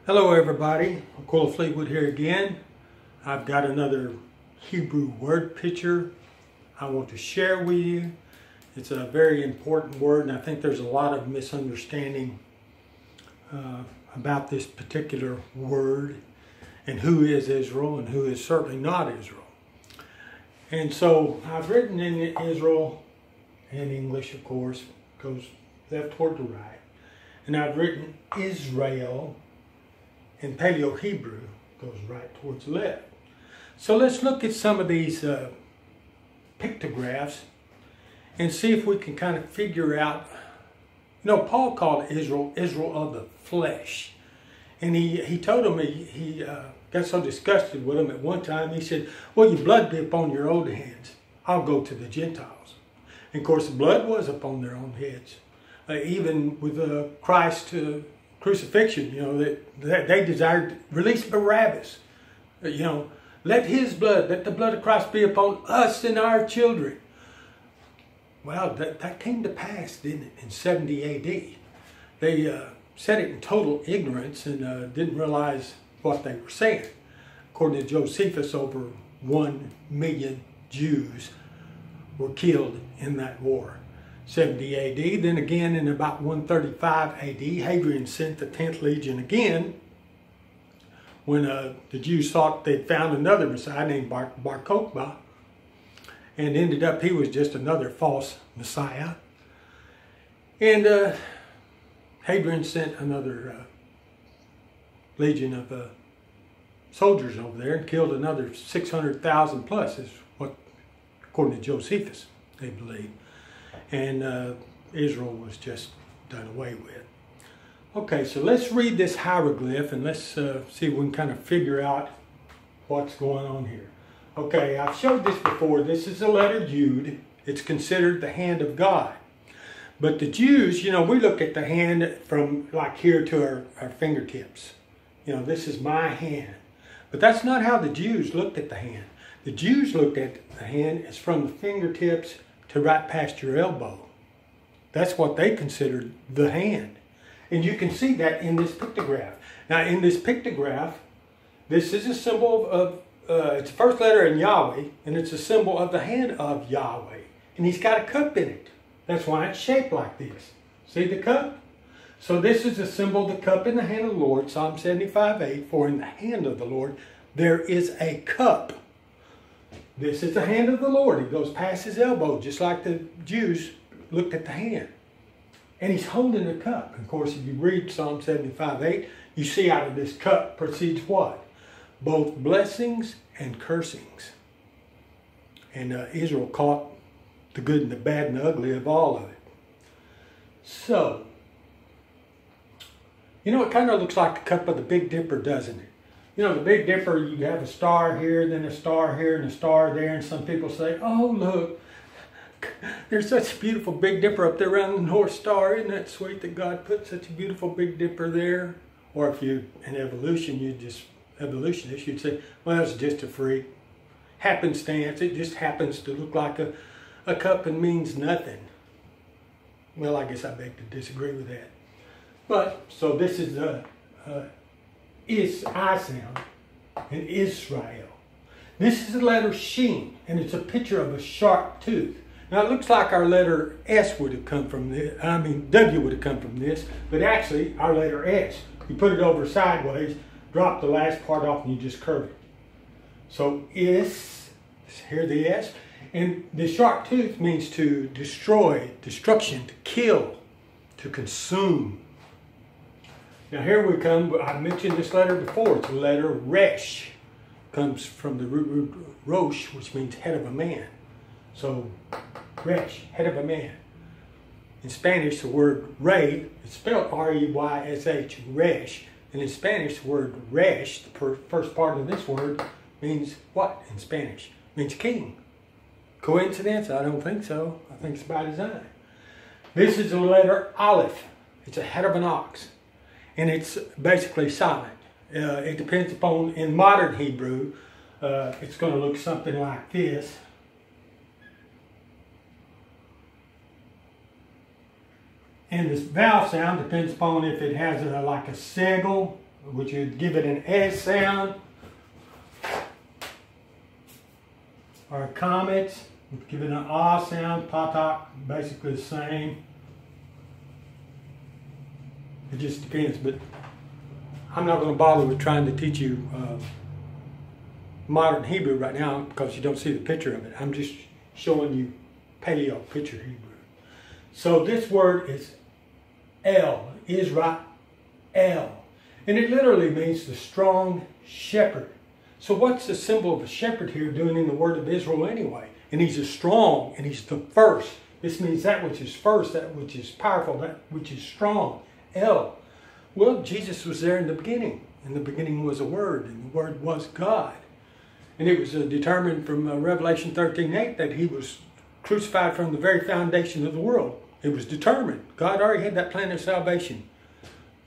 Hello everybody, Aquilla Fleetwood here again. I've got another Hebrew word picture I want to share with you. It's a very important word, and I think there's a lot of misunderstanding about this particular word and who is Israel and who is certainly not Israel. And so I've written in Israel in English, of course, goes left toward the right. And I've written Israel in Paleo-Hebrew, goes right towards the left. So let's look at some of these pictographs and see if we can kind of figure out, Paul called Israel, Israel of the flesh. And he told him, he got so disgusted with him at one time, he said, well, your blood be upon your own heads. I'll go to the Gentiles. And of course, the blood was upon their own heads. Even with Christ's crucifixion, that they desired to release Barabbas. Let his blood, let the blood of Christ be upon us and our children. Well, that came to pass, didn't it, in 70 A.D. They said it in total ignorance and didn't realize what they were saying. According to Josephus, over 1 million Jews were killed in that war. 70 A.D. Then again in about 135 A.D., Hadrian sent the 10th Legion again when the Jews thought they'd found another Messiah named Bar Kokhba, and ended up he was just another false Messiah. And Hadrian sent another legion of soldiers over there and killed another 600,000 plus, is what, according to Josephus, they believe. And Israel was just done away with. Okay, so let's read this hieroglyph and let's see if we can kind of figure out what's going on here. Okay, I've showed this before. This is the letter Yud. It's considered the hand of God. But the Jews, we look at the hand from like here to our fingertips. This is my hand. But that's not how the Jews looked at the hand. The Jews looked at the hand as from the fingertips to right past your elbow. That's what they considered the hand. And you can see that in this pictograph. Now in this pictograph, this is a symbol of, it's the first letter in Yahweh, and it's a symbol of the hand of Yahweh. And he's got a cup in it. That's why it's shaped like this. See the cup? So this is a symbol of the cup in the hand of the Lord, Psalm 75:8, for in the hand of the Lord there is a cup. This is the hand of the Lord. It goes past his elbow, just like the Jews looked at the hand. And he's holding a cup. And of course, if you read Psalm 75:8, you see out of this cup proceeds what? Both blessings and cursings. And Israel caught the good and the bad and the ugly of all of it. So, it kind of looks like the cup of the Big Dipper, doesn't it? The Big Dipper, you have a star here, then a star here, and a star there, and some people say, oh, look, there's such a beautiful Big Dipper up there around the North Star. Isn't that sweet that God put such a beautiful Big Dipper there? Or if you, in evolution, evolutionist, you'd say, well, it's just a freak. Happenstance, it just happens to look like a cup and means nothing. Well, I guess I beg to disagree with that. But, so this is the I sound in Israel. This is the letter Shin, and it's a picture of a sharp tooth. Now it looks like our letter S would have come from this, W would have come from this, but actually our letter S. You put it over sideways, drop the last part off, and you just curve it. So here the S, and the sharp tooth means to destroy, destruction, to kill, to consume. Now here we come, I mentioned this letter before, it's the letter Resh. Comes from the root Rosh, which means head of a man. So Resh, head of a man. In Spanish, the word Rey, it's spelled R-E-Y-S-H, Resh. And in Spanish, the word Resh, the first part of this word, means what in Spanish? It means king. Coincidence? I don't think so. I think it's by design. This is the letter Aleph. It's a head of an ox. And it's basically silent. It depends upon, in modern Hebrew, it's going to look something like this. And this vowel sound depends upon if it has like a segel which would give it an S sound. Or comets, would give it an ah sound. Patak, basically the same. It just depends, but I'm not going to bother with trying to teach you modern Hebrew right now because you don't see the picture of it. I'm just showing you Paleo picture Hebrew. So this word is El, Israel, and it literally means the strong shepherd. So what's the symbol of a shepherd here doing in the word of Israel anyway? And he's a strong, and he's the first. This means that which is first, that which is powerful, that which is strong. El. Well, Jesus was there in the beginning. In the beginning was a word, and the word was God. And it was determined from Revelation 13:8 that he was crucified from the very foundation of the world. It was determined. God already had that plan of salvation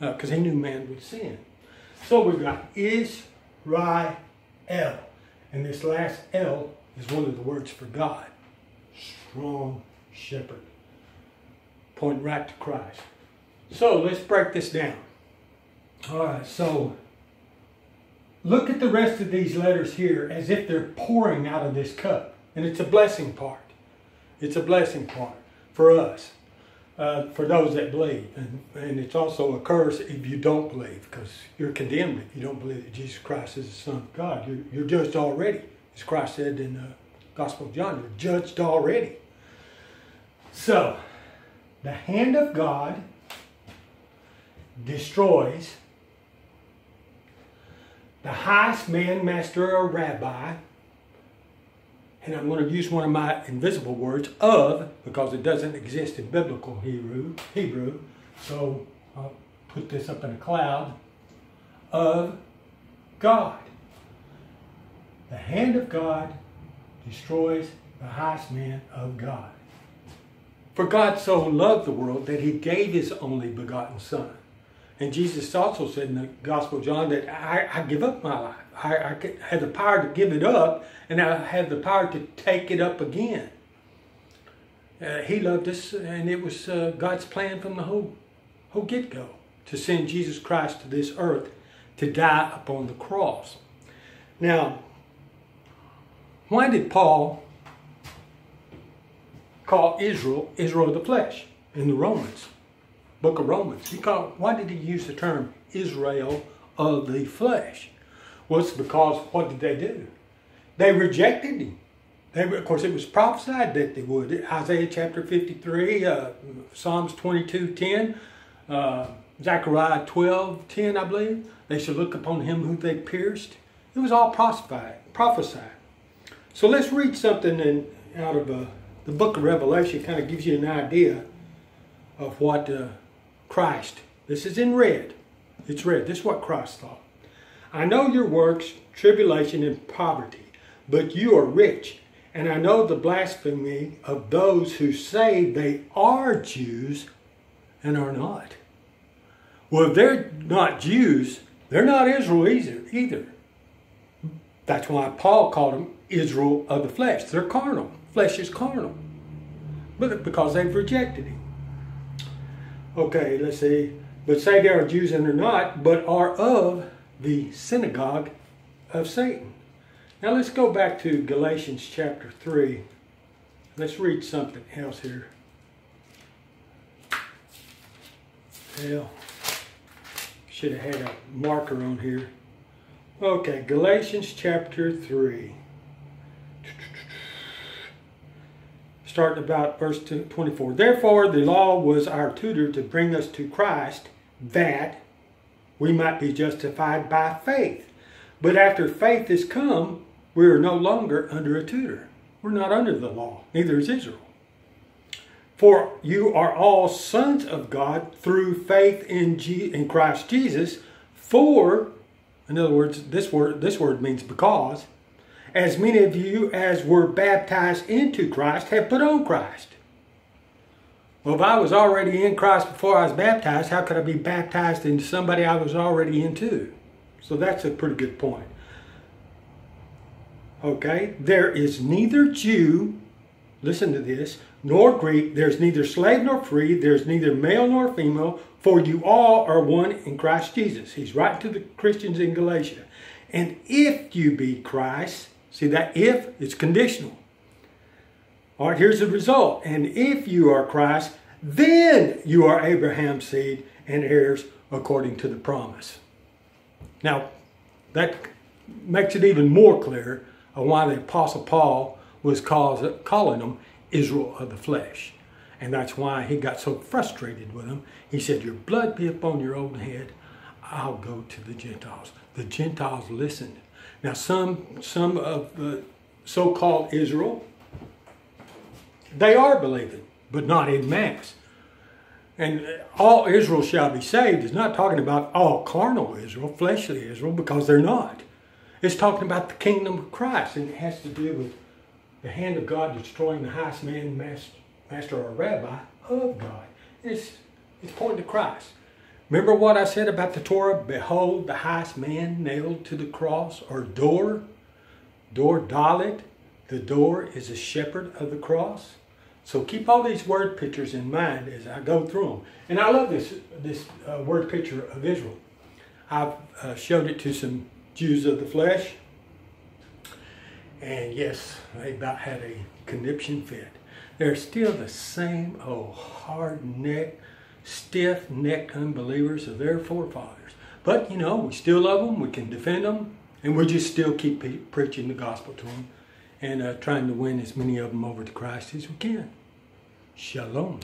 because he knew man would sin. So we've got Israel. And this last L is one of the words for God. Strong shepherd. Pointing right to Christ. So let's break this down. All right, so look at the rest of these letters here as if they're pouring out of this cup. And it's a blessing part. It's a blessing part for us, for those that believe. And it's also a curse if you don't believe, because you're condemned if you don't believe that Jesus Christ is the Son of God. You're judged already. As Christ said in the Gospel of John, you're judged already. So, the hand of God destroys the highest man, master, or rabbi, and I'm going to use one of my invisible words, of, because it doesn't exist in biblical Hebrew. So I'll put this up in a cloud, of God. The hand of God destroys the highest man of God. For God so loved the world that he gave his only begotten Son. And Jesus also said in the Gospel of John that I give up my life. I have the power to give it up, and I have the power to take it up again. He loved us, and it was God's plan from the whole get-go to send Jesus Christ to this earth to die upon the cross. Now, why did Paul call Israel of the flesh in the Romans? Book of Romans. Why did he use the term Israel of the flesh? Well, it's because what did they do? They rejected him. Of course, it was prophesied that they would. Isaiah chapter 53, Psalms 22:10, Zechariah 12:10, I believe. They should look upon him who they pierced. It was all prophesied. So let's read something out of the book of Revelation. It kind of gives you an idea of what Christ, this is in red. It's red. This is what Christ thought. I know your works, tribulation, and poverty, but you are rich. And I know the blasphemy of those who say they are Jews and are not. Well, if they're not Jews, they're not Israel either. That's why Paul called them Israel of the flesh. They're carnal. Flesh is carnal. But because they've rejected him. Okay, let's see. But say they are Jews and are not, but are of the synagogue of Satan. Now let's go back to Galatians chapter 3. Let's read something else here. Well, should have had a marker on here. Okay, Galatians chapter 3. Starting about verse 24. Therefore, the law was our tutor to bring us to Christ, that we might be justified by faith. But after faith is come, we are no longer under a tutor. We're not under the law. Neither is Israel. For you are all sons of God through faith in Christ Jesus. For, in other words, this word means because, as many of you as were baptized into Christ have put on Christ. Well, if I was already in Christ before I was baptized, how could I be baptized into somebody I was already into? So that's a pretty good point. Okay, there is neither Jew, listen to this, nor Greek, there's neither slave nor free, there's neither male nor female, for you all are one in Christ Jesus. He's writing to the Christians in Galatia. And if you be Christ, see that if, it's conditional. All right, here's the result. And if you are Christ, then you are Abraham's seed and heirs according to the promise. Now, that makes it even more clear of why the Apostle Paul was calling them Israel of the flesh. And that's why he got so frustrated with them. He said, your blood be upon your own head. I'll go to the Gentiles. The Gentiles listened. Now, some of the so-called Israel, they are believing, but not in mass. And all Israel shall be saved is not talking about all carnal Israel, fleshly Israel, because they're not. It's talking about the kingdom of Christ, and it has to do with the hand of God destroying the highest man, master or rabbi of God. It's pointing to Christ. Remember what I said about the Torah? Behold, the highest man nailed to the cross, or door. Door, Dalet. The door is a shepherd of the cross. So keep all these word pictures in mind as I go through them. And I love this word picture of Israel. I've showed it to some Jews of the flesh. And yes, they about had a conniption fit. They're still the same old hard-necked, stiff-necked unbelievers of their forefathers. But, you know, we still love them, we can defend them, and we'll just still keep preaching the gospel to them and trying to win as many of them over to Christ as we can. Shalom.